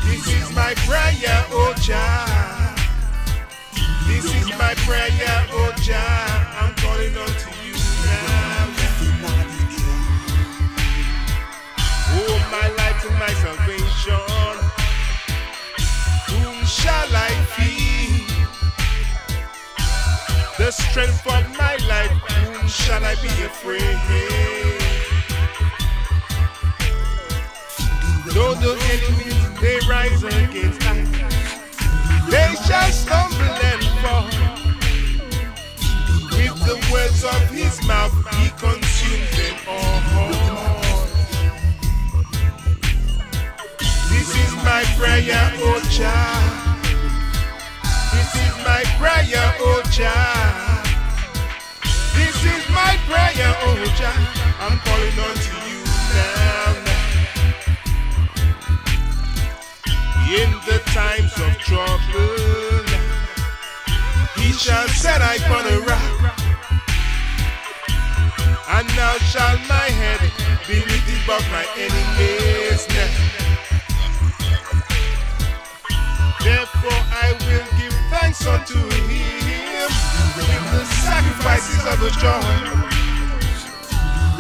This is my prayer, oh Jah. This is my prayer, oh Jah. I'm calling on to you now. Oh, my life and my salvation, whom shall I feed? The strength of my life, whom shall I be afraid? Though the enemies they rise against us, they shall stumble and fall. With the words of his mouth, he consumes them all. This is my prayer, oh Jah. This is my prayer, oh Jah. This is my prayer, oh Jah. I'm calling on to you now. In the times of trouble, he shall set upon a rock, and now shall my head be lifted above my enemies' neck. Therefore I will give thanks unto him with the sacrifices of the joy.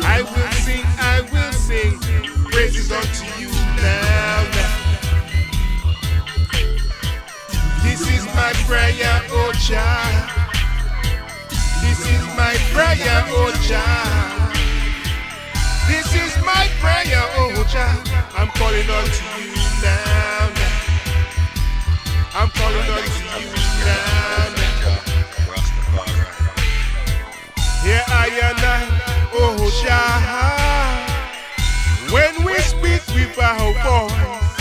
I will sing praises unto you now. This is my prayer, oh Jah. This is my prayer, oh Jah. This is my prayer, oh Jah. I'm calling on to you now. I'm calling on to you now. Here I am, oh Jah. When we speak with our voice,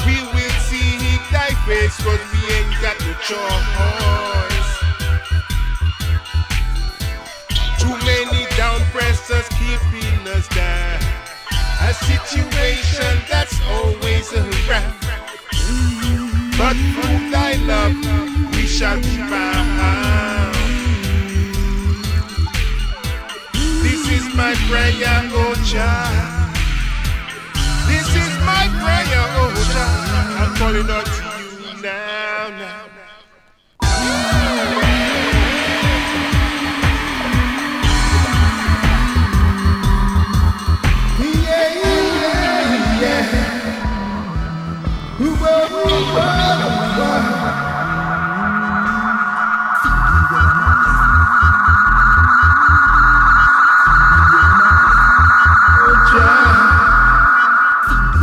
we will see thy face, but we ain't got no choice. Too many down pressers keeping us down. A situation that's always around. But through thy love we shall be found. This is my prayer, oh Jah. This is my prayer, oh Jah. I'm calling on to you now.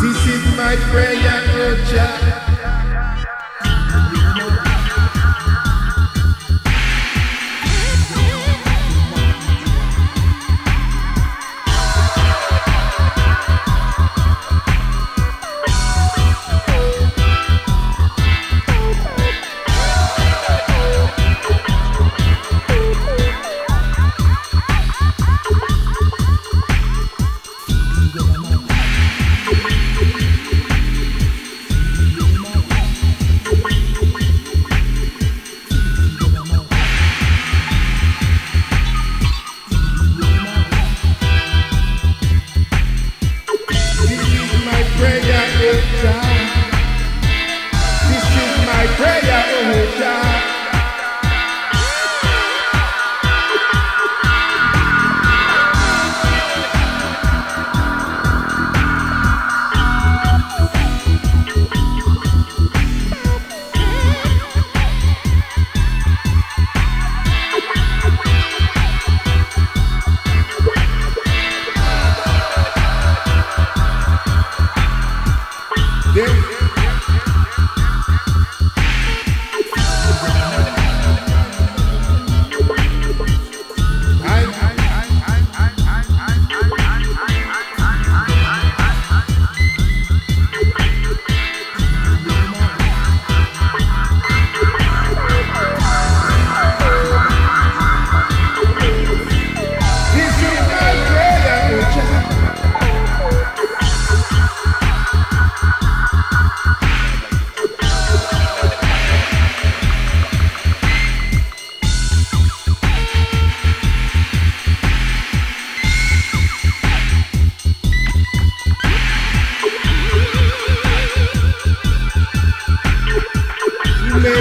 This is my prayer, oh Jah.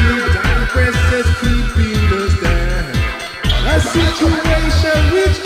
many time presses keeping us down. A situation which